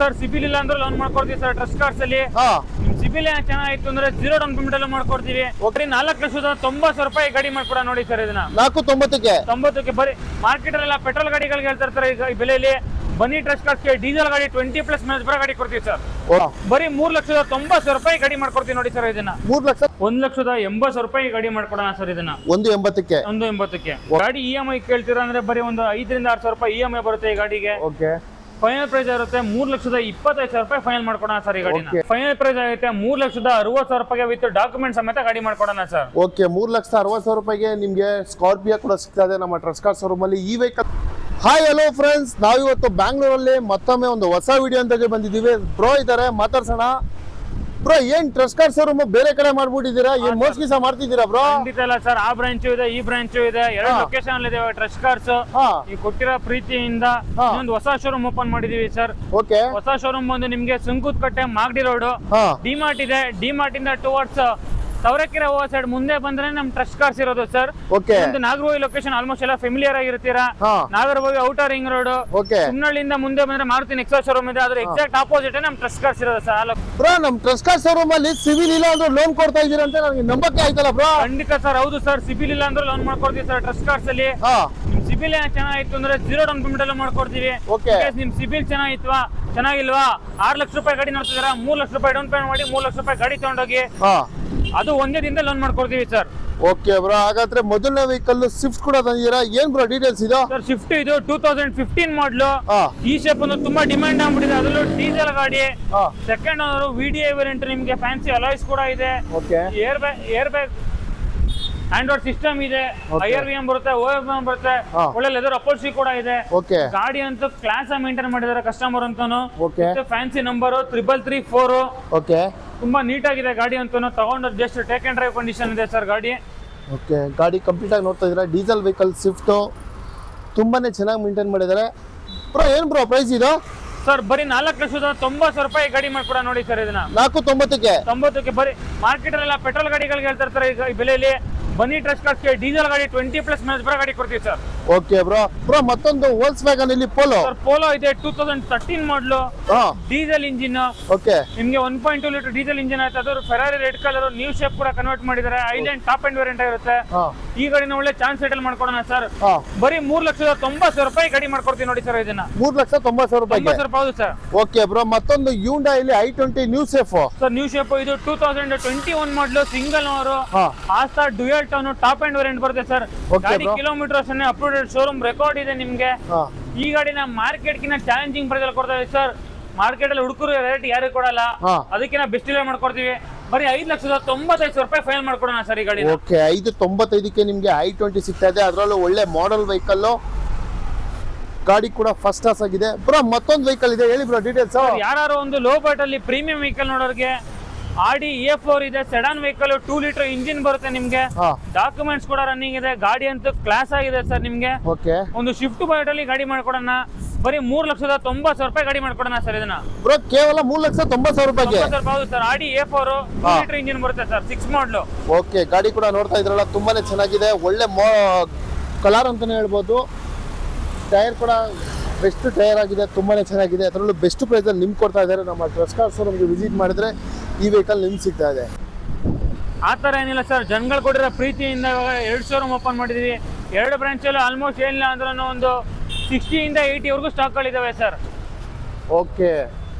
Sir CIBIL ಇಲ್ಲ ಅಂದ್ರೆ loan ಮಾಡ್ಕೊಡ್ತೀವಿ ಸರ್ ಟ್ರಸ್ಟ್ ಕಾರ್ಡ್ಸ್ ಅಲ್ಲಿ. ನಿಮ್ ಸಿಬಿಲ್ ಚೆನ್ನಾಗಿತ್ತು ಅಂದ್ರೆ 0 ಡೌನ್ ಪೇಮೆಂಟ್ ಎಲ್ಲ ಮಾಡ್ಕೊಡ್ತೀವಿ. 4,90,000 ಗಾಡಿ ಮಾಡ್ಕೊಡ ನೋಡಿ ಸರ್. ಇದನ್ನ 4,90,000 ಬರೀ ಮಾರ್ಕೆಟ್ ಅಲ್ಲ ಪೆಟ್ರೋಲ್ ಗಾಡಿಗಳಿಗೆ ಹೇಳ್ತಾ ಇರ್ತಾರೆ ಈ ಬೆಲೆಯಲ್ಲಿ. ಬನ್ನಿ ಟ್ರಸ್ಟ್ ಕಾರ್ಡ್ಸ್ಗೆ ಡೀಸೆಲ್ ಗಾಡಿ 20+ ಮೈಲೇಜ್ ಬರೋ ಗಾಡಿ ಕೊಡ್ತೀವಿ ಸರ್. ಬರೀ 3,90,000 ಗಾಡಿ ಮಾಡ್ಕೊಡ್ತೀವಿ ನೋಡಿ ಸರ್. ಇದನ್ನ 1,80,000 ಗಾಡಿ ಮಾಡ್ಕೊಡೋಣ ಸರ್. ಇದನ್ನ 180ಕ್ಕೆ ಗಾಡಿ EMI ಕೇಳ್ತೀರಾ ಅಂದ್ರೆ ಬರೀ ಒಂದು 5,000 ರಿಂದ 6,000 EMI ಬರುತ್ತೆ ಈ ಗಾಡಿಗೆ. ಫೈನಲ್ ಪ್ರೈಸ್ ಇರುತ್ತೆ 3,25,000 ಫೈನಲ್ ಮಾಡ್ಕೊಡೋಣ ಸರ್. ಈ ಗಾಡಿನ ಫೈನಲ್ ಪ್ರೈಸ್ ಆಗುತ್ತೆ 3,60,000 ವಿತ್ ಡಾಕ್ಯುಮೆಂಟ್ ಸಮೇತ ಗಾಡಿ ಮಾಡ್ಕೊಡೋಣ ಸರ್. ಓಕೆ, 3,60,000 ನಿಮ್ಗೆ ಸ್ಕಾರ್ಪಿಯೋ ಕೂಡ ಸಿಗ್ತದೆ ನಮ್ಮ ಟ್ರಸ್ಟ್ ಕಾರ್ಡ್ ಶೋರೂಮ್ ಅಲ್ಲಿ. ಈ ವೆಹಿಕಲ್ ಹಾಯ್ ಹಲೋ ಫ್ರೆಂಡ್ಸ್, ನಾವಿವತ್ತು ಬ್ಯಾಂಗ್ಳೂರಲ್ಲಿ ಮತ್ತೊಮ್ಮೆ ಒಂದು ಹೊಸ ವಿಡಿಯೋ ಅಂತ ಬಂದಿದ್ದೀವಿ. ಬ್ರೋ ಇದ್ದಾರೆ, ಮಾತಾಡ್ಸೋಣ. ಬ್ರೋ, ಏನ್ ಟ್ರಸ್ಟ್ ಕಾರ್ಡ್ ಶೋರೂಮ್ ಬೇರೆ ಕಡೆ ಮಾಡ್ಬಿಟ್ಟಿದ್ದೀರಾ? ಏನ್ ಮೋಸ ಮಾಡ್ತಿದ್ದೀರಾ ಬ್ರೋ? ಖಂಡಿತ ಇಲ್ಲ ಸರ್, ಆ ಬ್ರಾಂಚ್ ಇದೆ ಈ ಬ್ರಾಂಚ್ ಇದೆ, 2 ಲೊಕೇಶನ್ ಅಲ್ಲಿ ಇದೆ ಟ್ರಸ್ಟ್ ಕಾರ್ಡ್ಸ್. ಈ ಕೊಟ್ಟಿರೋ ಪ್ರೀತಿಯಿಂದ ಒಂದು ಹೊಸ ಶೋರೂಮ್ ಓಪನ್ ಮಾಡಿದೀವಿ ಸರ್. ಓಕೆ, ಹೊಸ ಶೋರೂಮ್ ಬಂದು ನಿಮ್ಗೆ ಸುಂಕುತ್ಕಟ್ಟೆ ಮಾಗಡಿ ರೋಡ್ ಡಿಮಾರ್ಟ್ ಇದೆ. ಡಿಮಾರ್ಟ್ ಇಂದ ಟುವರ್ಡ್ಸ್ ತವರಕೆರೆ ಹೋಗೋ ಸೈಡ್ ಮುಂದೆ ಬಂದ್ರೆ ನಮ್ ಟ್ರಸ್ಟ್ ಕಾರ್ಡ್ಸ್ ಇರೋದು ಸರ್. ನಾಗರಬಾವಿ ಲೊಕೇಶನ್ ಆಲ್ಮೋಸ್ಟ್ ಎಲ್ಲ ಫೆಮಿಲಿಯರ್ ಆಗಿರ್ತೀರಾ. ನಾಗರಬಾವಿ ಔಟರ್ ರಿಂಗ್ ರೋಡ್, ಸುಮ್ನಳ್ಳಿಯಿಂದ ಮುಂದೆ ಬಂದ್ರೆ ಮಾರುತಿ ನೆಕ್ಸಾ ಶೋರೂಮ್ ಇದೆ. ಅದ್ರ ಎಕ್ಸಾಕ್ಟ್ ಆಪೋಸಿಟ್ ನಮ್ ಟ್ರಸ್ಟ್ ಕಾರ್ಡ್ಸ್ ಇರೋದು ಸರ್. ಬ್ರೋ, ನಮ್ ಟ್ರಸ್ಟ್ ಕಾರ್ಡ್ ಶೋರೂಮ್ ಅಲ್ಲಿ ಸಿವಿಲ್ ಇಲ್ಲ ಅಂದ್ರೆ ಲೋನ್ ಕೊಡ್ತಾ ಇದೀರ ಅಂತ ನನಗೆ ನಂಬಕ್ಕೆ ಆಯ್ತಲ್ಲ ಬ್ರೋ? ಖಂಡಿತ ಸರ್, ಹೌದು ಸರ್. ಸಿಬಿಲ್ ಇಲ್ಲ ಅಂದ್ರೆ ಲೋನ್ ಮಾಡ್ಕೊಡ್ತೀವಿ ಸರ್ ಟ್ರಸ್ಟ್ ಕಾರ್ಡ್ಸ್ ಅಲ್ಲಿ. ನಿಮ್ ಸಿಬಿಲ್ ಚೆನ್ನಾಗಿತ್ತು ಅಂದ್ರೆ 0 ಡೌನ್ ಪೇಮೆಂಟ್ ಎಲ್ಲ ಮಾಡ್ಕೊಡ್ತೀವಿ. ನಿಮ್ ಸಿಬಿಲ್ ಚೆನ್ನಾಗಿಲ್ವಾ 6 ಲಕ್ಷ ರೂಪಾಯಿ ಗಾಡಿ ನೋಡ್ತಿದ್ದೀರಾ, 3 ಲಕ್ಷ ರೂಪಾಯಿ ಡೌನ್ ಪೇಮೆಂಟ್ ಮಾಡಿ 3 ಲಕ್ಷ ರೂಪಾಯಿ ಗಾಡಿ ತಗೊಂಡೋಗಿ ಅದು ಒಂದೇ ದಿನದಲ್ಲಿ ಲೋನ್ ಮಾಡ್ಕೊಡ್ತೀವಿ ಸರ್. ಓಕೆ ಬ್ರೋ, ಹಾಗಾದ್ರೆ ಮೊದಲನೇ ವೆಹಿಕಲ್ ಸ್ವಿಫ್ಟ್ ಕೂಡ ತಂದಿದ್ದೀರಾ. ಏನ್ ಬ್ರೋ ಡೀಟೇಲ್ಸ್ ಇದು? ಸರ್ ಸ್ವಿಫ್ಟ್ ಇದು 2015 ಮಾಡಲು. ಈ ಶೇಪ್ ಒಂದು ತುಂಬಾ ಡಿಮ್ಯಾಂಡ್ ಆಗ್ಬಿಟ್ಟಿದೆ. ಅದರಲ್ಲೂ ಡೀಸೆಲ್ ಗಾಡಿ, ಸೆಕೆಂಡ್ ಓನರ್, VDI ವೇರಿಯಂಟ್, ನಿಮ್ಗೆ ಫ್ಯಾನ್ಸಿ ಅಲಾಯ್ಸ್ ಕೂಡ ಇದೆ. ಏರ್ ಬ್ಯಾಗ್ ಆಂಡ್ರಾಯ್ಡ್ ಸಿಸ್ಟಮ್ ಇದೆ, IRVM ಬರುತ್ತೆ, OFM ಬರುತ್ತೆ, ಒಳ್ಳೆ ಲೆದರ್ ಅಪೋಲ್ಸ್ಟ್ರಿ ಕೂಡ ಇದೆ. ಗಾಡಿ ಅಂತೂ ಕ್ಲಾಸ್ ಮೇಂಟೈನ್ ಮಾಡಿದ್ದಾರೆ ಕಸ್ಟಮರ್ ಅಂತಾನು. Fancy number 3334. ತುಂಬಾ ನೀಟ್ ಆಗಿದೆ ಗಾಡಿ ಅಂತಾನು. ತಗೊಂಡು just take and drive condition ಇದೆ ಸರ್ ಗಾಡಿ. ಓಕೆ, ಗಾಡಿ ಕಂಪ್ಲೀಟ್ ಆಗಿ ನೋಡ್ತಾ ಇದ್ದೀರಾ. ಡೀಸೆಲ್ ವೆಹಿಕಲ್ ಸ್ವಿಫ್ಟ್ ತುಂಬಾನೇ ಚೆನ್ನಾಗಿ ಮೇಂಟೈನ್ ಮಾಡಿದ್ದಾರೆ. ಬ್ರೋ, ಏನ್ ಬ್ರೋ ಪ್ರೈಸ್ ಇದು? ಸರ್ ಬರೀ 4,90,000 ಗಾಡಿ ಮಾಡ್ಕೊಡ ನೋಡಿ ಸರ್. ಇದನ್ನ 4,90,000 ಬರೀ ಮಾರ್ಕೆಟ್ ಅಲ್ಲ ಪೆಟ್ರೋಲ್ ಗಾಡಿಗಳಿಗೆ ಹೇಳ್ತಾ ಇರ್ತಾರೆ ಈ ಬೆಲೆಯಲ್ಲಿ. ಬನ್ನಿ ಟ್ರಸ್ಟ್ ಕಾರ್ಡ್ಸ್ಗೆ ಡೀಸೆಲ್ ಗಾಡಿ 20+ ಮೈಲೇಜ್ ಬರೋ ಗಾಡಿ ಕೊಡ್ತೀವಿ ಸರ್. ಓಕೆ ಬ್ರೋ, ಮತ್ತೊಂದು ವೋಲ್ಕ್ಸ್ವ್ಯಾಗನ್ ಇಲ್ಲಿ ಪೋಲೋ ಇದೆ 2013 ಮಾಡಲು, ಡೀಸೆಲ್ ಇಂಜಿನ್. ಓಕೆ, ನಿಮ್ಗೆ 1.2 ಲೀಟರ್ ಡೀಸೆಲ್ ಇಂಜಿನ್ ಆಯ್ತು. ಅದು Ferrari red colour new shape ಕೂಡ ಕನ್ವರ್ಟ್ ಮಾಡಿದ್ದಾರೆ. ಐಲ್ಯಾಂಡ್ ಟಾಪ್ ಅಂಡ್ ವೇರಿಯಂಟ್ ಆಗಿರುತ್ತೆ. ಈ ಗಾಡಿನ ಒಳ್ಳೆ ಚಾನ್ಸ್ ಸೆಟಲ್ ಮಾಡ್ಕೊಡೋಣ ಸರ್. ಬರೀ 3,90,000 ಗಾಡಿ ಮಾಡ್ಕೊಡ್ತೀವಿ ನೋಡಿ ಸರ್. ಇದನ್ನ 3,90,000 ಹೌದು ಸರ್. ಓಕೆ ಬ್ರೋ, ಮತ್ತೊಂದು Hyundai ಇಲ್ಲಿ i20 new shape. Sir new shape ಇದು 2021 model, single owner, Asta dual tone top end variant ಬರುತ್ತೆ ಸರ್. ಗಾಡಿ ಕಿಲೋಮೀಟರ್ ಅಷ್ಟೇ ಅಪ್ರೂವ್ಡ್ ಶೋರೂಮ್ ರೆಕಾರ್ಡ್ ಇದೆ ನಿಮ್ಗೆ. ಈ ಗಾಡಿನ ಮಾರ್ಕೆಟ್ ಗಿನ್ನ ಚಾಲೆಂಜಿಂಗ್ ಪ್ರೈಸ್ ಅಲ್ಲಿ ಕೊಡ್ತಾ ಇದ್ದೀವಿ ಸರ್. ಮಾರ್ಕೆಟ್ ಅಲ್ಲಿ ಹುಡುಕರು ರೇಟ್ ಯಾರು ಕೊಡಲ್ಲ, ಅದಕ್ಕೆ ನಾವು ಬೆಸ್ಟ್ ಡಿಲೇ ಮಾಡ್ಕೊಡ್ತೀವಿ. ಬರೀ 5,95,000 ಫೈನಲ್ ಮಾಡ್ಕೊಡೋಣ ಸರ್ ಈ ಗಾಡಿ. ಓಕೆ, 5,95,000 ನಿಮ್ಗೆ i20 ಸಿಗ್ತಾ ಇದೆ. ಅದರಲ್ಲೂ ಒಳ್ಳೆ ಮಾಡೆಲ್ ವೆಹಿಕಲ್. ಗಾಡಿ ಕೂಡ ಫಸ್ಟ್ ಕ್ಲಾಸ್ ಆಗಿದೆ. ಬ್ರೋ, ಮತ್ತೊಂದು ವೆಹಿಕಲ್ ಇದೆ, ಹೇಳಿ ಬ್ರೋ ಡೀಟೇಲ್ಸ್. ಯಾರು ಒಂದು ಲೋ ಬಜೆಟ್ ಅಲ್ಲಿ ಪ್ರೀಮಿಯಂ ವೆಹಿಕಲ್ ನೋಡೋರಿಗೆ Audi A4 ಇದೆ, ಸೆಡಾನ್ ವೆಹಿಕಲ್, 2 ಲೀಟರ್ ಇಂಜಿನ್ ಬರುತ್ತೆ ನಿಮ್ಗೆ. ಡಾಕ್ಯುಮೆಂಟ್ಸ್ ಕೂಡ ರನ್ನಿಂಗ್ ಇದೆ. ಗಾಡಿ ಅಂತೂ ಕ್ಲಾಸ್ ಆಗಿದೆ ಸರ್ ನಿಮ್ಗೆ. ಒಂದು ಶಿಫ್ಟ್ ಬಜೆಟ್ ಅಲ್ಲಿ ಗಾಡಿ ಮಾಡ್ಕೊಡೋಣ. ಬರೀ 3,90,000 ಗಾಡಿ ಮಾಡ್ಕೊಡೋಣ ಸರ್. ಇದನ್ನ ಬ್ರೋ ಕೇವಲ 3,90,000 ಹೌದು sir. Audi A4 2 litre engine ಬರುತ್ತೆ ಸರ್, 6 ಮಾಡಲು. ಓಕೆ, ಗಾಡಿ ಕೂಡ ನೋಡ್ತಾ ಇದ್ರಲ್ಲ, ತುಂಬಾನೇ ಚೆನ್ನಾಗಿದೆ. ಒಳ್ಳೆ ಕಲರ್ ಅಂತಾನೆ ಹೇಳ್ಬೋದು. ಟೈರ್ ಕೂಡ ಬೆಸ್ಟ್ ಟೈರ್ ಆಗಿದೆ, ತುಂಬಾನೇ ಚೆನ್ನಾಗಿದೆ. ಅದರಲ್ಲೂ ಬೆಸ್ಟ್ ಪ್ರೈಸ್ ಅಲ್ಲಿ ನಿಮ್ಗೆ ಕೊಡ್ತಾ ಇದ್ದಾರೆ. ನಮ್ಮ ಟ್ರಸ್ಟ್ ಕಾರ್ಡ್ ಶೋರೂಮ್ಗೆ ವಿಸಿಟ್ ಮಾಡಿದ್ರೆ ಈ ವೆಹಿಕಲ್ ನಿಮ್ಗೆ ಸಿಗ್ತಾ ಇದೆ. ಆ ಥರ ಏನಿಲ್ಲ ಸರ್, ಜನಗಳು ಕೊಟ್ಟಿರೋ ಪ್ರೀತಿಯಿಂದ 2 ಶೋರೂಮ್ ಓಪನ್ ಮಾಡಿದೀವಿ. 2 ಬ್ರಾಂಚಲ್ಲಿ ಆಲ್ಮೋಸ್ಟ್ ಏನಿಲ್ಲ ಅಂದ್ರೂ ಒಂದು 60 ಇಂದ 80 ಸ್ಟಾಕ್ಗಳಿದ್ದಾವೆ ಸರ್. ಓಕೆ,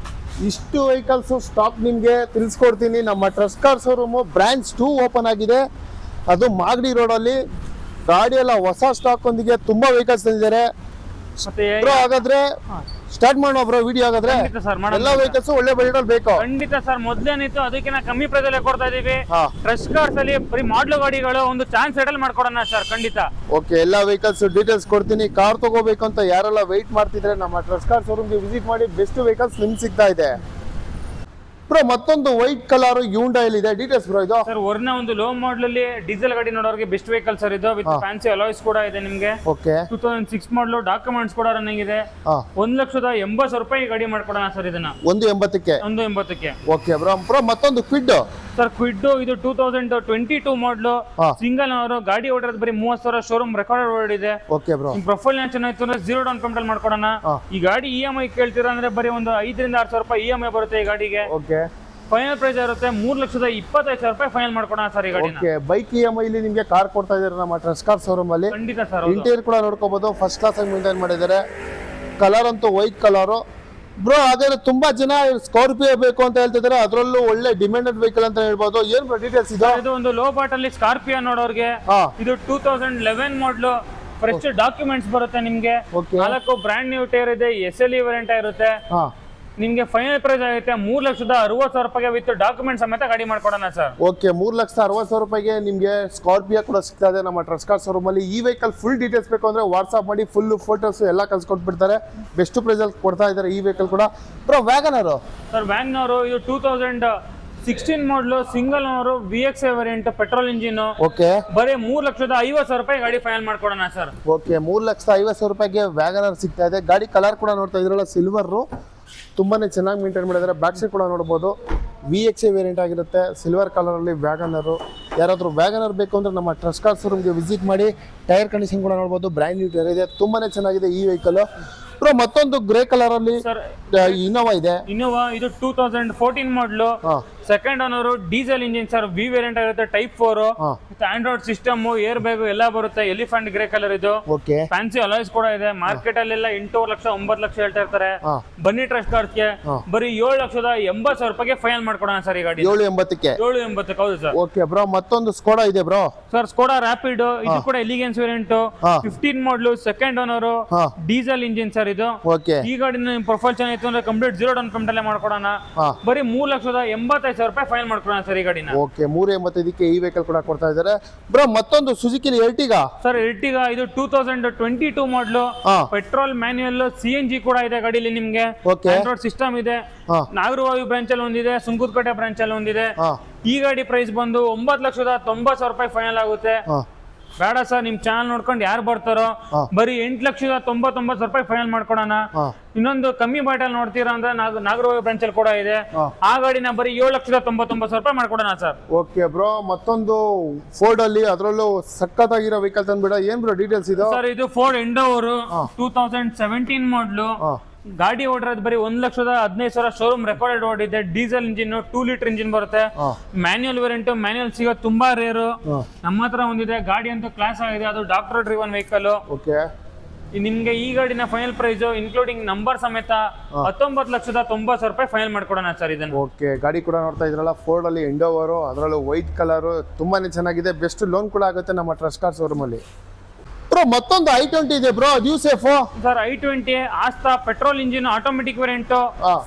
ಇಷ್ಟು ವೆಹಿಕಲ್ಸ್ ಸ್ಟಾಕ್ ನಿಮಗೆ ತಿಳಿಸ್ಕೊಡ್ತೀನಿ. ನಮ್ಮ trust card showroom branch 2 open ಆಗಿದೆ, ಅದು ಮಾಗಡಿ ರೋಡಲ್ಲಿ. ಗಾಡಿ ಎಲ್ಲ ಹೊಸ ಸ್ಟಾಕ್ ಒಂದಿಗೆ ತುಂಬಾ ವೆಹಿಕಲ್ಸ್ ತಂದಿದ್ದಾರೆ. ಹಾಗಾದ್ರೆ ಸ್ಟಾರ್ಟ್ ಮಾಡೋಣ ಬ್ರೋ ವಿಡಿಯೋ. ಹಾಗಾದ್ರೆ ಎಲ್ಲ ವೆಹಿಕಲ್ಸ್ ಒಳ್ಳೆ ಬಜೆಟ್ ಅಲ್ಲಿ ಬೇಕು. ಖಂಡಿತ ಸರ್, ಮೊದಲೇನಿತ್ತು ಅದಕ್ಕಿಂತ ಕಮ್ಮಿ ಪ್ರೈಸ್ ಅಲ್ಲಿ ಕೊಡ್ತಾ ಇದೀವಿ. ಟ್ರಸ್ಟ್ ಕಾರ್ಡ್ಸ್ ಅಲ್ಲಿ ಬರೀ ಮಾಡ್ಲು ಗಾಡಿಗಳು ಒಂದು ಚಾನ್ಸ್ ಸೆಟಲ್ ಮಾಡ್ಕೊಡೋಣ ಸರ್ ಖಂಡಿತ. ಓಕೆ, ಎಲ್ಲ ವೆಹಿಕಲ್ಸ್ ಡೀಟೇಲ್ಸ್ ಕೊಡ್ತೀನಿ. ಕಾರ್ ತಗೋಬೇಕು ಅಂತ ಯಾರೆಲ್ಲ ವೆಯ್ಟ್ ಮಾಡ್ತಿದ್ರೆ ನಮ್ಮ ಟ್ರಸ್ಟ್ ಕಾರ್ಡ್ ಶೋರೂಮ್ಗೆ ವಿಸಿಟ್ ಮಾಡಿ, ಬೆಸ್ಟ್ ವೆಹಿಕಲ್ಸ್ ನಿಮ್ಗೆ ಸಿಗ್ತಾ ಇದೆ. ಬ್ರೋ, ಮತ್ತೊಂದು ವೈಟ್ ಕಲರ್ Hyundai ಇದೆ, ಡೀಟೇಲ್ಸ್ ಬ್ರೋ ಇದು? ಸರ್ ವರ್ನ ಒಂದು ಲೋ ಮಾಡಲ್ ಅಲ್ಲಿ ಡೀಸೆಲ್ ಗಾಡಿ ನೋಡೋರಿಗೆ ಬೆಸ್ಟ್ ವೆಹಿಕಲ್ ಸರ್ ಇದು. ವಿತ್ ಫ್ಯಾನ್ಸಿ ಅಲಾಯ್ಸ್ ಕೂಡ ಇದೆ ನಿಮ್ಗೆ. ಓಕೆ, 2006 ಮಾಡಲು, ಡಾಕ್ಯುಮೆಂಟ್ಸ್ ಕೂಡ ರನ್ನಿಂಗ್ ಇದೆ. 1,80,000 ಗಾಡಿ ಮಾಡ್ಕೊಡೋಣ ಸರ್. ಇದನ್ನ 180ಕ್ಕೆ. ಓಕೆ ಬ್ರೋ, ಮತ್ತೊಂದು ಕ್ವಿಡ್ ಸರ್ ಕ್ವಿಡ್ ಇದು 2022 ಮಾಡಲು ಸಿಂಗಲ್ ಅವರು ಗಾಡಿ ಓಡಿರೋದು ಬರೀ 30,000 ಶೋರೂಮ್ ರೆಕಾರ್ಡ್ ಓಡಿದೆ. ಓಕೆ ಬ್ರೋ, ನಿಮ್ ಪ್ರೊಫೈಲ್ ಚೆನ್ನಾಗಿತ್ತು ಅಂದ್ರೆ 0 ಡೌನ್ ಪೇಮೆಂಟ್ ಮಾಡ್ಕೊಡೋಣ. ಈ ಗಾಡಿ EMI ಕೇಳ್ತೀರಾ ಅಂದ್ರೆ ಬರೀ ಒಂದು 5,000 ರಿಂದ 6,000 ರೂಪಾಯಿ EMI ಬರುತ್ತೆ ಈ ಗಾಡಿಗೆ. ಓಕೆ, ಫೈನಲ್ ಪ್ರೈಸ್ ಇರುತ್ತೆ 3,25,000 ರೂಪಾಯಿ ಫೈನಲ್ ಮಾಡ್ಕೊಡೋಣ ಸರ್ ಈ ಗಾಡಿನ. ಓಕೆ, ಬೈಕ್ EMI ಇಲ್ಲಿ ನಿಮಗೆ ಕಾರ್ ಕೊಡ್ತಾ ಇದ್ದಾರೆ ನಮ್ಮ ಟ್ರಸ್ಟ್ ಕಾರ್ ಶೋರೂಮ್ ಅಲ್ಲಿ. ಖಂಡಿತ ಸರ್. ಇಂಟೀರಿಯರ್ ಕೂಡ ನೋಡ್ಕೋಬಹುದು, ಫಸ್ಟ್ ಕ್ಲಾಸ್ ಆಗಿ ಮೇಂಟೈನ್ ಮಾಡಿದ್ದಾರೆ. ಕಲರ್ ಅಂತೂ ವೈಟ್ ಕಲರ್ ಬ್ರೋ. ಅದೇ ತುಂಬಾ ಜನ ಸ್ಕಾರ್ಪಿಯೋ ಬೇಕು ಅಂತ ಹೇಳ್ತಿದ್ದಾರೆ, ಅದರಲ್ಲೂ ಒಳ್ಳೆ ಡಿಮ್ಯಾಂಡೆಡ್ ವೆಹಿಕಲ್ ಅಂತ ಹೇಳ್ಬೋದು. ಏನ್ ಡೀಟೇಲ್ಸ್ ಇದೆ? ಇದು ಒಂದು ಲೋ ಬಾಟ್ ಅಲ್ಲಿ ಸ್ಕಾರ್ಪಿಯೋ ನೋಡೋರ್ಗೆ ಇದು 2011 ಮಾಡಲು ಫ್ರೆಶ್ ಡಾಕ್ಯುಮೆಂಟ್ಸ್ ಬರುತ್ತೆ ನಿಮ್ಗೆ. 4 ಬ್ರ್ಯಾಂಡ್ ನ್ಯೂ ಟೈರ್ ಇದೆ, SLE ವೇರಿಯಂಟ್ ಇರುತ್ತೆ. ನಿಮ್ಗೆ ಫೈನಲ್ ಪ್ರೈಸ್ ಆಗುತ್ತೆ 3,60,000 ರೂಪಾಯಿಗೆ ವಿತ್ ಡಾಕ್ಯುಮೆಂಟ್ ಸಮೇತ ಗಾಡಿ ಮಾಡ್ಕೊಡೋಣ ಸರ್. ಓಕೆ, 3,60,000 ರೂಪಾಯಿಗೆ ನಿಮ್ಗೆ ಸ್ಕಾರ್ಪಿಯೋ ಕೂಡ ಸಿಗ್ತಾ ಇದೆ ನಮ್ಮ ಟ್ರಸ್ಟ್ ಕಾರ್ ಶೋರೂಮ್ ಅಲ್ಲಿ. ಈ ವೆಹಿಕಲ್ ಫುಲ್ ಡೀಟೇಲ್ಸ್ ಬೇಕು ಅಂದ್ರೆ ವಾಟ್ಸ್ಆಪ್ ಮಾಡಿ ಫುಲ್ ಫೋಟೋಸ್ ಎಲ್ಲ ಕಳ್ಸಿಕೊಟ್ಬಿಡ್ತಾರೆ. ಬೆಸ್ಟ್ ಪ್ರೈಸ್ ಅಲ್ಲಿ ಕೊಡ್ತಾ ಇದ್ದಾರೆ ಈ ವೆಹಿಕಲ್ ಕೂಡ. ಬ್ರೋ, ವ್ಯಾಗನರ್ ಸರ್, ವ್ಯಾಗನರ್ ಇದು 2016 ಮಾಡಲು ಸಿಂಗಲ್ ಅವರು VXI variant petrol engine. Okay, ಬರೀ 3,50,000 ರೂಪಾಯಿ ಗಾಡಿ ಫೈನಲ್ ಮಾಡ್ಕೊಡೋಣ ಸರ್. ಓಕೆ, 3,50,000 ರೂಪಾಯಿಗೆ ವ್ಯಾಗನರ್ ಸಿಗ್ತಾ ಇದೆ. ಗಾಡಿ ಕಲರ್ ಕೂಡ ನೋಡ್ತಾ ಇದ್ರಲ್ಲ, ಸಿಲ್ವರ್ ತುಂಬಾನೇ ಚೆನ್ನಾಗಿ ಮೇಂಟೈನ್ ಮಾಡಿದ್ದಾರೆ. ಬ್ಯಾಕ್ ಸೈಡ್ ಕೂಡ ನೋಡ್ಬೋದು, VXI ವೇರಿಯಂಟ್ ಆಗಿರುತ್ತೆ, ಸಿಲ್ವರ್ ಕಲರ್ ಅಲ್ಲಿ ವ್ಯಾಗನರ್. ಯಾರಾದ್ರೂ ವ್ಯಾಗನರ್ ಬೇಕು ಅಂದ್ರೆ ನಮ್ಮ ಟ್ರಸ್ಟ್ ಕಾರ್ ಶೋರೂಮ್ಗೆ ವಿಸಿಟ್ ಮಾಡಿ. ಟೈರ್ ಕಂಡೀಷನ್ ಕೂಡ ನೋಡ್ಬೋದು, ಬ್ರ್ಯಾಂಡ್ ನ್ಯೂ ಟೈರ್ ಇದೆ, ತುಂಬಾನೇ ಚೆನ್ನಾಗಿದೆ ಈ ವೆಹಿಕಲ್. ಬ್ರೋ, ಮತ್ತೊಂದು ಗ್ರೇ ಕಲರ್ ಅಲ್ಲಿ ಇನೋವಾ ಇದೆ. ಇನೋವಾ ಇದು 2014 model second owner diesel engine sir, V variant ಆಗಿರುತ್ತೆ, type 4 Android system, air bag ಎಲ್ಲ ಬರುತ್ತೆ. ಎಲಿಫೆಂಟ್ ಗ್ರೇ ಕಲರ್ ಇದು. ಓಕೆ, ಫ್ಯಾನ್ಸಿ ಅಲಾಯ್ಸ್ ಕೂಡ ಇದೆ. ಮಾರ್ಕೆಟ್ ಅಲ್ಲೆಲ್ಲ 8 ಲಕ್ಷ 9 ಲಕ್ಷ ಹೇಳ್ತಾ ಇರ್ತಾರೆ. ಬನ್ನಿ ಟ್ರಸ್ಟ್ ಕಾರ್ಸ್ಗೆ ಬರೀ 7,80,000 ರೂಪಾಯಿಗೆ ಫೈನಲ್ ಮಾಡ್ಕೊಡೋಣ ಸರ್ ಈ ಗಾಡಿ. 7,80,000. 7,80,000 ಹೌದು ಸರ್. ಓಕೆ ಬ್ರೋ, ಮತ್ತೊಂದು ಸ್ಕೋಡಾ ಇದೆ ಬ್ರೋ. ಸರ್, ಸ್ಕೋಡಾ ರ್ಯಾಪಿಡ್ ಇದು ಕೂಡ ಎಲಿಗೆನ್ಸ್ ವೇರಿಯಂಟ್ 15 ಮಾಡಲು second owner diesel engine sir ಇದು. ಓಕೆ, ಈ ಗಾಡಿನ ಪ್ರೊಫೈಲ್ ಚೆನ್ನಾಗಿತ್ತು ಅಂದ್ರೆ ಕಂಪ್ಲೀಟ್ 0 ಡೌನ್ ಪೇಮೆಂಟ್ ಅಲ್ಲೇ ಮಾಡ್ಕೊಡೋಣ. ಬರೀ 3,85,000 ರೂಪಾಯಿ ಫೈನಲ್ ಮಾಡ್ಕೊಡೋಣ ಸರ್ ಈ ಗಾಡಿನ. ಓಕೆ, 3,85,000ಕ್ಕೆ ಈ ವೆಹಿಕಲ್ ಕೂಡ ಕೊಡ್ತಾ ಇದ್ದಾರೆ. ಬ್ರೋ, ಮತ್ತೊಂದು ಸುಜುಕಿ ಎರ್ಟಿಗಾ ಸರ್. ಎರ್ಟಿಗಾ ಇದು 2022 ಮಾಡಲು ಪೆಟ್ರೋಲ್ ಮ್ಯಾನ್ಯುಯಲ್, CNG ಕೂಡ ಇದೆ ಗಾಡಿಲಿ ನಿಮ್ಗೆ. ಆಂಡ್ರಾಯ್ಡ್ ಸಿಸ್ಟಮ್ ಇದೆ. ನಾಗರವಾಯು ಬ್ರಾಂಚ್ ಅಲ್ಲಿ ಒಂದಿದೆ, ಸುಂಕುದಕಟ್ಟೆ ಬ್ರಾಂಚ್ ಅಲ್ಲಿ ಒಂದಿದೆ. ಈ ಗಾಡಿ ಪ್ರೈಸ್ ಬಂದು 9,90,000 ರೂಪಾಯಿ ಫೈನಲ್ ಆಗುತ್ತೆ. ಬೇಡ ಸರ್, ನಿಮ್ ಚಾನಲ್ ನೋಡ್ಕೊಂಡು ಯಾರು ಬರ್ತಾರೋ ಬರೀ 8,99,000 ರೂಪಾಯಿ ಫೈನಲ್ ಮಾಡ್ಕೊಡೋಣ. ಇನ್ನೊಂದು ಕಮ್ಮಿ ಬಾಟಲ್ ನೋಡ್ತೀರಾ ಅಂದ್ರೆ ನಾಗರವಾಯು ಬ್ರಾಂಚ್ ಅಲ್ಲಿ ಕೂಡ ಇದೆ. ಆ ಗಾಡಿನ ಬರೀ 7,99,000 ರೂಪಾಯಿ ಮಾಡ್ಕೊಡೋಣ ಸರ್. ಓಕೆ ಬ್ರೋ, ಮತ್ತೊಂದು ಫೋರ್ಡ್ ಅಲ್ಲಿ ಅದರಲ್ಲೂ ಸಖತ್ತಾಗಿರೋ ವೆಹಿಕಲ್ ತಂದ್ಬಿಡ. ಏನ್ ಬ್ರೋ ಡೀಟೇಲ್ಸ್ ಇದು? ಸರ್, ಇದು ಫೋರ್ಡ್ ಎಂಡೋವರ್ 2017 ಮಾಡಲು ಗಾಡಿ ಓಡಿರೋದು ಬರೀ 1,15,000 ಶೋರೂಮ್ ರೆಕಾರ್ಡೆಡ್ ಓಡಿದೆ. ಡೀಸೆಲ್ ಇಂಜಿನ್, 2 ಲೀಟರ್ ಇಂಜಿನ್ ಬರುತ್ತೆ. ಮ್ಯಾನ್ಯುಯಲ್ ವೇರಿಯಂಟ್, ಮ್ಯಾನ್ಯುಯಲ್ ಸಿಗೋದು ತುಂಬಾ ರೇರು. ನಮ್ಮ ಹತ್ರ ಒಂದಿದೆ. ಗಾಡಿ ಅಂತೂ ಕ್ಲಾಸ್ ಆಗಿದೆ, ಅದು ಡಾಕ್ಟರ್ ಡ್ರಿವನ್ ವೆಹಿಕಲ್. ಓಕೆ, ನಿಮ್ಗೆ ಈ ಗಾಡಿನ ಫೈನಲ್ ಪ್ರೈಸ್ ಇನ್ಕ್ಲೂಡಿಂಗ್ ನಂಬರ್ ಸಮೇತ 19,90,000 ರೂಪಾಯಿ ಫೈನಲ್ ಮಾಡ್ಕೊಡೋಣ ಸರ್ ಇದನ್ನ. ಓಕೆ, ಗಾಡಿ ಕೂಡ ನೋಡ್ತಾ ಇದ್ರಲ್ಲ, ಫೋರ್ಡ್ ಅಲ್ಲಿ ಎಂಡೋವರ್, ಅದರಲ್ಲೂ ವೈಟ್ ಕಲರ್, ತುಂಬಾನೇ ಚೆನ್ನಾಗಿದೆ. ಬೆಸ್ಟ್ ಲೋನ್ ಕೂಡ ಆಗುತ್ತೆ ನಮ್ಮ ಟ್ರಸ್ಟ್ ಕಾರ್ ಶೋರೂಮ್ ಅಲ್ಲಿ. ಬ್ರೋ, ಮತ್ತೊಂದು i20 ಇದೆ ಬ್ರೋ, ಅದು safe sir. i20 Asta petrol engine automatic variant.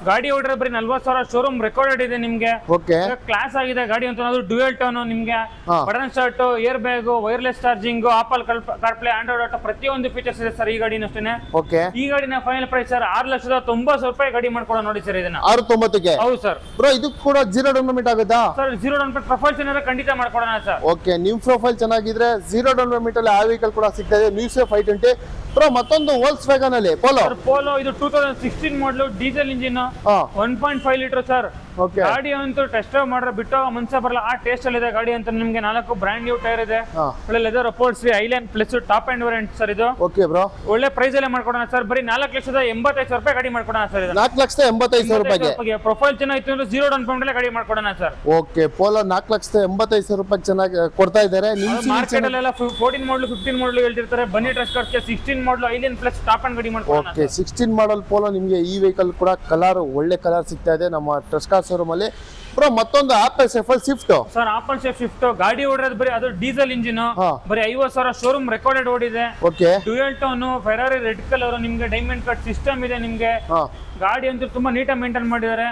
ಗಾಡಿ ಓಡಿದ್ರೆ ಬರೀ 40,000 ಶೋರೂಮ್ ರೆಕಾರ್ಡೆಡ್ ಇದೆ ನಿಮ್ಗೆ. ಓಕೆ, ಕ್ಲಾಸ್ ಆಗಿದೆ ಗಾಡಿ ಅಂತ. ಡ್ಯುಯಲ್ ಟೋನ್ ನಿಮ್ಗೆ, button start, air bag, wireless charging, apple CarPlay, Android auto, ಪ್ರತಿಯೊಂದು ಫೀಚರ್ಸ್ ಇದೆ ಸರ್ ಈ ಗಾಡಿನ ಅಷ್ಟೇ. ಓಕೆ, ಈ ಗಾಡಿನ ಫೈನಲ್ ಪ್ರೈಸ್ ಸರ್ 6,90,000 ರೂಪಾಯಿ ಗಾಡಿ ಮಾಡ್ಕೊಡ ನೋಡಿ ಸರ್ ಇದನ್ನ. 6,90,000ಕ್ಕೆ? ಹೌದು ಸರ್. ಬ್ರೋ, ಇದು ಕೂಡ 0 ಡೌನ್ ಪೇಮೆಂಟ್ ಆಗುತ್ತಾ? ಸರ್, 0 ಡೌನ್ ಪೇಮೆಂಟ್ ಪ್ರೊಫೈಲ್ ಚೆನ್ನಾಗಿ ಖಂಡಿತ ಮಾಡ್ಕೊಡೋಣ ಸರ್. ಓಕೆ, ನಿಮ್ ಪ್ರೊಫೈಲ್ ಚೆನ್ನಾಗಿದ್ರೆ 0 ಡೌನ್ ಪೇಮೆಂಟ್ ಅಲ್ಲಿ ಆ ವೆಹಿಕಲ್ ಕೂಡ ಸಿಗ್ತಾ ಇದೆ. New safe i20. ಬ್ರೋ, ಮತ್ತೊಂದು ವೋಲ್ಕ್ಸ್ ವ್ಯಾಗನ್ ಅಲ್ಲಿ ಪೋಲೋ ಇದು 2016 ಮಾಡಲು ಡೀಸೆಲ್ ಇಂಜಿನ್ 1.5 ಲೀಟರ್ ಸರ್. ಗಾಡಿ ಅಂತೂ ಟೆಸ್ಟ್ ಡ್ರೈವ್ ಮಾಡ್ರೆ ಬಿಟ್ಟು ಮನ್ಸ ಬರಲ್ಲ, ಆ ಟೇಸ್ಟ್ ಅಲ್ಲಿ ಇದೆ ಗಾಡಿ ಅಂತ. ನಿಮ್ಗೆ 4 ಬ್ರ್ಯಾಂಡ್ ನ್ಯೂ ಟೈರ್ ಇದೆ, ಒಳ್ಳೆ leather upholstery, island plus top end variant sir ಇದು. ಓಕೆ ಬ್ರೋ, ಒಳ್ಳೆ ಪ್ರೈಸ್ ಅಲ್ಲೇ ಮಾಡ್ಕೊಡೋಣ ಸರ್. ಬರೀ 4,85,000 ರೂಪಾಯಿ ಗಾಡಿ ಮಾಡ್ಕೊಡೋಣ ಸರ್. 4,85,000 ರೂಪಾಯಿಗೆ ಪ್ರೊಫೈಲ್ ಚೆನ್ನಾಗಿತ್ತು ಅಂದ್ರೆ 0 ಡೌನ್ ಪೇಮೆಂಟ್ ಗಾಡಿ ಮಾಡ್ಕೊಡೋಣ ಸರ್. ಓಕೆ, ಪೋಲೋ 4,85,000 ರೂಪಾಯಿ ಚೆನ್ನಾಗಿ ಕೊಡ್ತಾ ಇದ್ದಾರೆ. ಮಾರ್ಕೆಟ್ ಅಲ್ಲೆಲ್ಲ 14 ಮಾಡಲು 15 ಮಾಡಲು ಹೇಳ್ತಿರ್ತಾರೆ. ಬನ್ನಿ ಟ್ರಸ್ಟ್ ಕಾರ್ಸ್ಗೆ 16 ಮಾಡಲು ಐಲ್ಯಾಂಡ್ ಪ್ಲಸ್ ಟಾಪ್ ಅಂಡ್ ಗಾಡಿ ಮಾಡ್ಕೊಡೋಣ. ಓಕೆ, 16 ಮಾಡಲ್ ಪೋಲೋ ನಿಮಗೆ ಈ ವೆಹಿಕಲ್ ಕೂಡ ಕಲರ್ ಒಳ್ಳೆ ಕಲರ್ ಸಿಗ್ತಾ ಇದೆ ನಮ್ಮ ಟ್ರಸ್ಟ್ ಕಾರ್ ಶೋರೂಮ್ ಅಲ್ಲಿ. ಬ್ರೋ, ಮತ್ತೊಂದು ಆಪಲ್ ಸೇಫಲ್ Swift sir. Apple safe Swift ಗಾಡಿ ಓಡಿರೋದು ಬರೀ ಅದು ಡೀಸೆಲ್ ಇಂಜಿನ್, ಬರೀ 50,000 ಶೋರೂಮ್ ರೆಕಾರ್ಡೆಡ್ ಓಡಿದೆ. Okay, dual tone, Ferrari red colour, ನಿಮ್ಗೆ ಡೈಮಂಡ್ ಕಟ್ ಸಿಸ್ಟಮ್ ಇದೆ ನಿಮ್ಗೆ. ಗಾಡಿ ಅಂತೂ ತುಂಬಾ ನೀಟಾಗಿ ಮೇಂಟೈನ್ ಮಾಡಿದ್ದಾರೆ.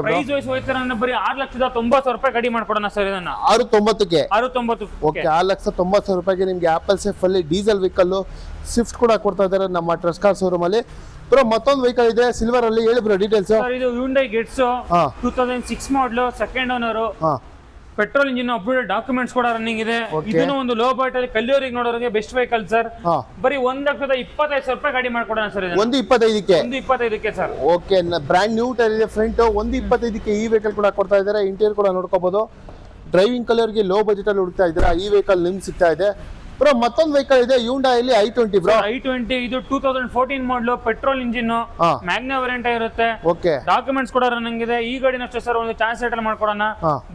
ಪ್ರೈಸ್ ವೈಸ್ ಹೋಯ್ತಾರೆ ಅಂದ್ರೆ ಬರೀ 6,90,000 ರೂಪಾಯಿ ಗಾಡಿ ಮಾಡ್ಕೊಡೋಣ ಸರ್ ಇದನ್ನ. 6,90,000ಕ್ಕೆ? 6,90,000. ಓಕೆ, 6,90,000 ರೂಪಾಯಿಗೆ ನಿಮ್ಗೆ ಆಪಲ್ ಸೇಫ್ ಅಲ್ಲಿ ಡೀಸೆಲ್ ವೆಹಿಕಲ್ ಸ್ವಿಫ್ಟ್ ಕೂಡ ಕೊಡ್ತಾ ಇದ್ದಾರೆ ನಮ್ಮ ಟ್ರಸ್ಟ್ ಕಾರ್ ಶೋರೂಮ್ ಅಲ್ಲಿ. ಬ್ರೋ, ಮತ್ತೊಂದು ವೆಹಿಕಲ್ ಇದೆ ಸಿಲ್ವರ್ ಅಲ್ಲಿ, ಹೇಳಿ ಬ್ರೋ ಡೀಟೇಲ್ಸ್. ಸರ್, ಇದು Hyundai Getz 2006 model second owner, petrol engine, update documents ಕೂಡ ರನ್ನಿಂಗ್ ಇದೆ. ಇದನ್ನು ಒಂದು ಲೋ ಬೈಟ್ ಅಲ್ಲಿ ಕಲ್ಲಿಯವರಿಗೆ ನೋಡೋರಿಗೆ ಬೆಸ್ಟ್ ವೆಹಿಕಲ್ ಸರ್. ಬರೀ 1,25,000 ರೂಪಾಯಿ ಗಾಡಿ ಮಾಡ್ಕೊಡೋಣ ಸರ್. 1,25,000ಕ್ಕೆ? 1,25,000ಕ್ಕೆ sir. Okay, brand new tyre ಇದೆ ಫ್ರಂಟ್. 1,25,000ಕ್ಕೆ ಈ ವೆಹಿಕಲ್ ಕೂಡ ಕೊಡ್ತಾ ಇದ್ದಾರೆ. ಇಂಟೀರಿಯರ್ ಕೂಡ ನೋಡ್ಕೋಬಹುದು. ಡ್ರೈವಿಂಗ್ ಕಲರ್ಗೆ ಲೋ ಬಜೆಟ್ ಅಲ್ಲಿ ಹುಡುಕ್ತಾ ಇದ್ದೀರಾ, ಈ ವೆಹಿಕಲ್ ನಿಮ್ಗೆ ಸಿಗ್ತಾ ಇದೆ. ಬ್ರೋ ಮತ್ತೊಂದು ವೆಹಿಕಲ್ ಇದೆ Hyundai i20 ಬ್ರೋ. i20 ಇದು 2014 ಮಾಡಲು ಪೆಟ್ರೋಲ್ ಇಂಜಿನ್ ಮ್ಯಾಗ್ನಾ ವೇರಿಯಂಟ್ ಇರುತ್ತೆ. ಓಕೆ, ಡಾಕ್ಯುಮೆಂಟ್ಸ್ ಕೂಡ ರನ್ನಿಂಗ್ ಇದೆ. ಈ ಗಾಡಿನ ಅಷ್ಟೇ ಸರ್ ಒಂದು ಚಾನ್ಸ್ ಸೆಟಲ್ ಮಾಡ್ಕೊಡೋಣ.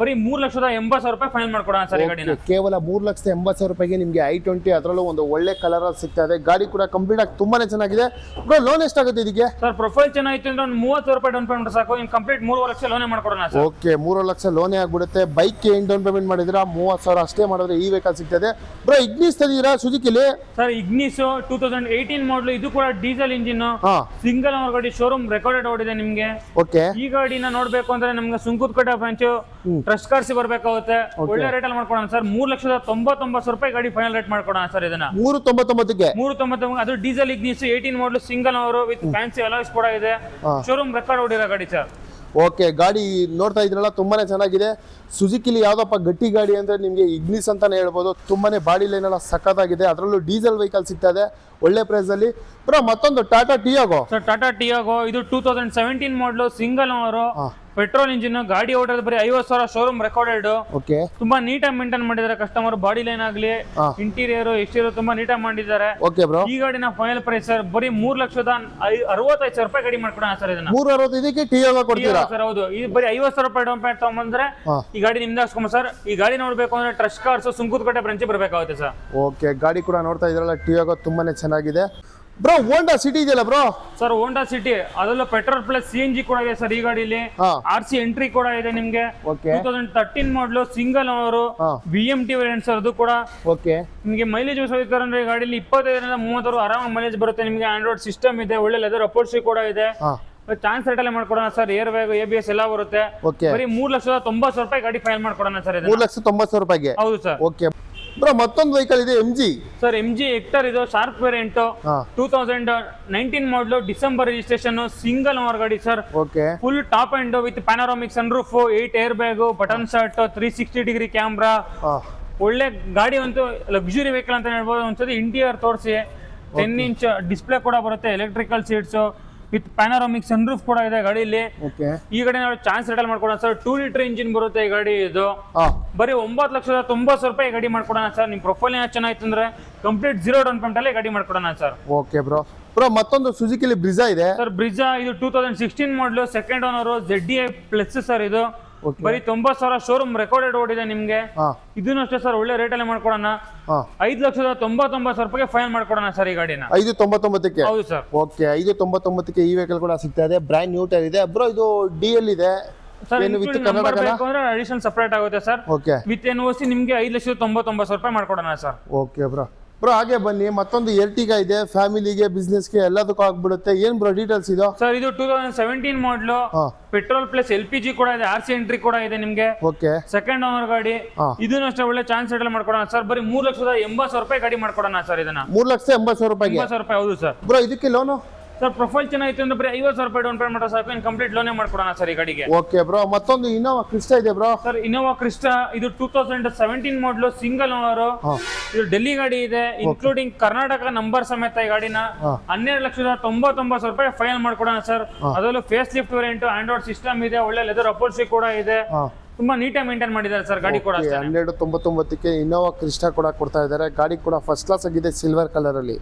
ಬರೀ 3,80,000 ರೂಪಾಯಿ ಫೈನಲ್ ಮಾಡ್ಕೊಡೋಣ ಸರ್ ಈ ಗಾಡಿನ. ಕೇವಲ 3,80,000 ರೂಪಾಯಿಗೆ ನಿಮಗೆ i20 ಅದರಲ್ಲೂ ಒಂದು ಒಳ್ಳೆ ಕಲರ್ ಅಲ್ಲಿ ಸಿಗ್ತಾ ಇದೆ. ಗಾಡಿ ಕೂಡ ಕಂಪ್ಲೀಟ್ ಆಗಿ ತುಂಬಾನೇ ಚೆನ್ನಾಗಿದೆ. ಬ್ರೋ ಲೋನ್ ಎಷ್ಟಾಗುತ್ತೆ ಇದಕ್ಕೆ? ಸರ್ ಪ್ರೊಫೈಲ್ ಚೆನ್ನಾಗಿತ್ತು ಅಂದ್ರೆ ಒಂದು 30,000 ರೂಪಾಯಿ ಡೌನ್ ಪೇಮೆಂಟ್ ಸಾಕು, ಇನ್ ಕಂಪ್ಲೀಟ್ 3 ಲಕ್ಷ ಲೋನೇ ಮಾಡ್ಕೊಡೋಣ ಸರ್. ಓಕೆ, 3 ಲಕ್ಷ ಲೋನೇ ಆಗ್ಬಿಡುತ್ತೆ. ಬೈಕ್ ಏನ್ ಡೌನ್ ಪೇಮೆಂಟ್ ಮಾಡಿದ್ರೆ 30,000 ಅಷ್ಟೇ ಮಾಡಿದ್ರೆ ಈ ವೆಹಿಕಲ್ ಸಿಗ್ತದೆ. ಬ್ರೋ ಇಗ್ನಿಸ್ ತಂದಿದ್ದೀರಾ ಸುಜುಕಿಲಿ? ಸರ್ ಇಗ್ನಿಸ್ 2018 ಮಾಡಲು, ಇದು ಕೂಡ ಡೀಸೆಲ್ ಇಂಜಿನ್, ಸಿಂಗಲ್ ಓನರ್ ಗಾಡಿ, ಶೋರೂಮ್ ರೆಕಾರ್ಡೆಡ್ ಓಡಿದೆ ನಿಮ್ಗೆ. ಓಕೆ, ಈ ಗಾಡಿನ ನೋಡ್ಬೇಕು ಅಂದ್ರೆ ನಮ್ಗೆ ಸುಂಕುತ್ಕಟ್ಟೆ ಬ್ರಾಂಚ್ ಟ್ರಸ್ಟ್ ಕಾರ್ಸಿ ಬರ್ಬೇಕಾಗುತ್ತೆ. ಒಳ್ಳೆ ರೇಟ್ ಅಲ್ಲಿ ಮಾಡ್ಕೊಡೋಣ ಸರ್. 3,99,000 ರೂಪಾಯಿ ಗಾಡಿ ಫೈನಲ್ ರೇಟ್ ಮಾಡ್ಕೊಡೋಣ ಸರ್ ಇದನ್ನ. 399ಗೆ 399, ಅದು ಡೀಸೆಲ್ ಇಗ್ನಿಸ್ 18 ಮಾಡಲು, single owner with fancy alloys ಕೂಡ ಇದೆ. ಶೋರೂಮ್ ರೆಕಾರ್ಡ್ ಓಡಿರೋ ಗಾಡಿ ಸರ್. ಓಕೆ, ಗಾಡಿ ನೋಡ್ತಾ ಇದ್ರಲ್ಲ ತುಂಬಾನೇ ಚೆನ್ನಾಗಿದೆ. ಸುಜುಕಿಲಿ ಯಾವ್ದಪ್ಪ ಗಟ್ಟಿ ಗಾಡಿ ಅಂದ್ರೆ ನಿಮಗೆ ಇಗ್ನಿಸ್ ಅಂತಾನೆ ಹೇಳ್ಬೋದು. ತುಂಬಾನೇ ಬಾಡಿ ಲೈನ್ ಎಲ್ಲ ಸಖತ್ತಾಗಿದೆ. ಅದರಲ್ಲೂ ಡೀಸೆಲ್ ವೆಹಿಕಲ್ ಸಿಗ್ತಾ ಇದೆ ಒಳ್ಳೆ ಪ್ರೈಸ್ ಅಲ್ಲಿ. ಬ್ರೋ ಮತ್ತೊಂದು Tata Tiago. Sir Tata Tiago ಇದು 2017 ಮಾಡಲು, ಸಿಂಗಲ್ ಓನರ್, ಪೆಟ್ರೋಲ್ ಇಂಜಿನ್, ಗಾಡಿ ಓಡೋದು ಬರೀ 50,000, ಶೋರೂಮ್ ರೆಕಾರ್ಡೆಡ್. ಓಕೆ, ತುಂಬಾ ನೀಟಾಗಿ ಮೇಂಟೈನ್ ಮಾಡಿದ್ದಾರೆ ಕಸ್ಟಮರ್. ಬಾಡಿ ಲೈನ್ ಆಗ್ಲಿ, ಇಂಟೀರಿಯರ್ ಎಕ್ಸ್ಟೀರಿಯರ್ ತುಂಬಾ ನೀಟಾಗಿ ಮಾಡಿದ್ದಾರೆ. ಓಕೆ ಬ್ರೋ, ಈ ಗಾಡಿನ ಫೈನಲ್ ಪ್ರೈಸ್ ಸರ್ ಬರೀ 3,65,000 ರೂಪಾಯಿ ಗಾಡಿ ಮಾಡ್ಕೊಡೋಣ ಸರ್ ಇದನ್ನ. 360ಕ್ಕೆ ಟಿಯಾಗೋ ಕೊಡ್ತೀರಾ ಸರ್? ಹೌದು, ಇದು ಬರೀ 50,000 ರೂಪಾಯಿ ಡೌನ್ ಪೇಮೆಂಟ್ ತಗೊಂಡ್ಬಂದ್ರೆ ಈ ಗಾಡಿ ನಿಮ್ದು ಹಾಕ್ಸ್ಕೊಂಬ ಸರ್. ಈ ಗಾಡಿ ನೋಡ್ಬೇಕು ಅಂದ್ರೆ trust cars ಸುಂಕುತ್ಕಟ್ಟೆ branch ಬರ್ಬೇಕಾಗುತ್ತೆ sir. Okay, ಗಾಡಿ ಕೂಡ ನೋಡ್ತಾ ಇದ್ರಲ್ಲ ಟಿಯಾಗೋ ತುಂಬಾನೇ ಚೆನ್ನಾಗಿದೆ. ಬ್ರೋ ಹೋಂಡಾ ಸಿಟಿ ಇದೆಯಲ್ಲ ಬ್ರೋ? ಸರ್ ಹೋಂಡಾ ಸಿಟಿ ಅದರಲ್ಲೂ ಪೆಟ್ರೋಲ್ ಪ್ಲಸ್ CNG ಕೂಡ ಇದೆ ಸರ್ ಈ ಗಾಡಿಲಿ. RC ಎಂಟ್ರಿ ಕೂಡ ಇದೆ ನಿಮ್ಗೆ. 2013 ಮಾಡಲು, single owner, VMT variant sir ಅದು ಕೂಡ. ಓಕೆ, ನಿಮಗೆ ಮೈಲೇಜ್ ಅಂದ್ರೆ ಈ ಗಾಡಿಲಿ 25ರಿಂದ 30 ಆರಾಮಾಗಿ ಮೈಲೇಜ್ ಬರುತ್ತೆ ನಿಮಗೆ. ಆಂಡ್ರಾಯ್ಡ್ ಸಿಸ್ಟಮ್ ಇದೆ, ಒಳ್ಳೆ ಲೆದರ್ ಅಪೋಲ್ಸ್ಟ್ರಿ ಕೂಡ ಇದೆ. ಚಾನ್ಸ್ ರೇಟಲ್ಲೇ ಮಾಡ್ಕೊಡೋಣ ಸರ್. ಏರ್ ಬ್ಯಾಗ್, ABS ಎಲ್ಲ ಬರುತ್ತೆ. ಬರೀ 3,90,000 ರೂಪಾಯಿ ಗಾಡಿ ಫೈಲ್ ಮಾಡ್ಕೊಡೋಣ ಸರ್. 3,90,000 ರೂಪಾಯಿಗೆ? ಹೌದು ಸರ್. ಓಕೆ ಬ್ರೋ ಮತ್ತೊಂದು ವೆಹಿಕಲ್ ಇದೆ MG. ಸರ್ MG ಹೆಕ್ಟರ್ ಇದು ಶಾರ್ಪ್ ವೇರಿಯಂಟ್, 2019 ಮಾಡಲು, ಡಿಸೆಂಬರ್ ರಿಜಿಸ್ಟ್ರೇಷನ್, ಸಿಂಗಲ್ ಓನರ್ ಗಾಡಿ sir. Okay, full top and with panoramic sunroof, 8 air bag, button shirt, 360 degree camera. ಒಳ್ಳೆ ಗಾಡಿ ಅಂತೂ ಲಕ್ಸುರಿ ವೆಹಿಕಲ್ ಅಂತ ಹೇಳ್ಬೋದು. ಒಂದ್ಸತಿ ಇಂಟೀರಿಯರ್ ತೋರಿಸಿ. 10 ಇಂಚ್ ಡಿಸ್ಪ್ಲೇ ಕೂಡ ಬರುತ್ತೆ, electrical seats with panoramic sunroof ಕೂಡ ಇದೆ ಗಾಡಿಯಲ್ಲಿ. ಈ ಗಾಡಿ ನಾವು ಚಾನ್ಸ್ ರೇಟಲ್ ಮಾಡ್ಕೊಡೋಣ ಸರ್. 2 ಲೀಟರ್ ಇಂಜಿನ್ ಬರುತ್ತೆ ಈ ಗಾಡಿ. ಇದು ಬರೀ 9,90,000 ರೂಪಾಯಿ ಗಾಡಿ ಮಾಡ್ಕೊಡೋಣ ಸರ್. ನಿಮ್ ಪ್ರೊಫೈಲ್ ಚೆನ್ನಾಗಿತ್ತು ಅಂದ್ರೆ ಕಂಪ್ಲೀಟ್ 0 ಡೌನ್ ಪೇಮೆಂಟ್ ಅಲ್ಲಿ ಗಾಡಿ ಮಾಡ್ಕೊಡೋಣ ಸರ್. Okay bro. ಬ್ರೋ ಮತ್ತೊಂದು ಸುಜುಕಿಲಿ ಬ್ರಿಜಾ ಇದೆ ಸರ್. ಬ್ರಿಜಾ ಇದು 2016 ಮಾಡಲು, second owner, ZDI plus sir ಇದು. ಬರೀ 90,000, ಶೋರೂಮ್ ರೆಕಾರ್ಡೆಡ್ ಓಡಿದೆ ನಿಮ್ಗೆ. ಇದನ್ನು ಅಷ್ಟೇ ಸರ್ ಒಳ್ಳೆ ರೇಟ್ ಅಲ್ಲಿ ಮಾಡ್ಕೊಡೋಣ. 5,99,000 ರೂಪಾಯಿಗೆ ಫೈನ್ ಮಾಡ್ಕೊಡೋಣ ಸರ್ ಈ ಗಾಡಿನ. 599ಕ್ಕೆ? ಹೌದು ಸರ್. ಓಕೆ, 599ಕ್ಕೆ ಈ ವೆಹಿಕಲ್ ಕೂಡ ಸಿಗ್ತಾ ಇದೆ. ಬ್ರ್ಯಾಂಡ್ ನ್ಯೂ ಟೈರ್ ಇದೆ ಬ್ರೋ. ಇದು DL ಇದೆ ಸರ್. ಅಡಿಷನಲ್ ಸಪರೇಟ್ ಆಗುತ್ತೆ ಸರ್. ಓಕೆ, ವಿತ್ NOC ನಿಮ್ಗೆ 5,99,000 ರೂಪಾಯಿ ಮಾಡ್ಕೊಡೋಣ ಸರ್. Okay bro. ಬ್ರೋ ಹಾಗೆ ಬನ್ನಿ, ಮತ್ತೊಂದು ಎರ್ಟಿಗಾ ಇದೆ. ಫ್ಯಾಮಿಲಿಗೆ, ಬಿಸ್ನೆಸ್ಗೆ ಎಲ್ಲದಕ್ಕೂ ಆಗ್ಬಿಡುತ್ತೆ. ಏನ್ ಬ್ರೋ ಡೀಟೇಲ್ಸ್ ಇದು? ಸರ್ ಇದು 2017 ಮಾಡಲು, ಪೆಟ್ರೋಲ್ ಪ್ಲಸ್ LPG ಕೂಡ ಇದೆ, RC ಎಂಟ್ರಿ ಕೂಡ ಇದೆ ನಿಮ್ಗೆ. ಓಕೆ, ಸೆಕೆಂಡ್ ಓನರ್ ಗಾಡಿ. ಇದನ್ನು ಅಷ್ಟೇ ಒಳ್ಳೆ ಚಾನ್ಸ್ ಸೆಟಲ್ ಮಾಡ್ಕೊಡೋಣ ಸರ್. ಬರೀ 3,80,000 ರೂಪಾಯಿ ಗಾಡಿ ಮಾಡ್ಕೊಡೋಣ ಸರ್ ಇದನ್ನ. 3,80,000 ರೂಪಾಯಿಗೆ? 80,000 ರೂಪಾಯಿ. ಹೌದು ಸರ್. ಬ್ರೋ ಇದಕ್ಕೆ ಲೋನು? ಸರ್ ಪ್ರೊಫೈಲ್ ಚೆನ್ನಾಗಿತ್ತು ಅಂದ್ರೆ ಬರೀ 50,000 ರೂಪಾಯಿ ಡೌನ್ ಪೇಮೆಂಟ್ ಸಾಕು, ಇನ್ ಕಂಪ್ಲೀಟ್ ಲೋನೇ ಮಾಡ್ಕೊಡೋಣ ಸರ್ ಈ ಗಾಡಿಗೆ. Okay bro. ಮತ್ತೊಂದು ಇನ್ನೋವಾ ಕ್ರಿಸ್ಟಾ ಇದೆ ಬ್ರೋ. ಸರ್ ಇನ್ನೋವಾ ಕ್ರಿಸ್ಟಾ ಇದು 2017 ಮಾಡಲು, ಸಿಂಗಲ್ ಓನರ್, ಇದು ಡೆಲ್ಲಿ ಗಾಡಿ ಇದೆ, ಇನ್ಕ್ಲೂಡಿಂಗ್ ಕರ್ನಾಟಕ ನಂಬರ್ ಸಮೇತ. ಈ ಗಾಡಿನ 12,99,000 ರೂಪಾಯಿ ಫೈನಲ್ ಮಾಡ್ಕೊಡೋಣ ಸರ್. ಅದರಲ್ಲೂ facelift variant, android system ಇದೆ, ಒಳ್ಳೆ ಲೆದರ್ ಅಪೋಲ್ಸ್ಟ್ರಿ ಕೂಡ ಇದೆ. ತುಂಬಾ ನೀಟಾಗಿ ಮೇಂಟೈನ್ ಮಾಡಿದ್ದಾರೆ ಸರ್ ಗಾಡಿ ಕೂಡ. 1299ಕ್ಕೆ ಇನ್ನೋವಾ ಕ್ರಿಸ್ಟಾ ಕೂಡ ಕೊಡ್ತಾ ಇದ್ದಾರೆ. ಗಾಡಿ ಕೂಡ ಫಸ್ಟ್ ಕ್ಲಾಸ್ ಆಗಿದೆ, ಸಿಲ್ವರ್ ಕಲರ್ ಅಲ್ಲಿ.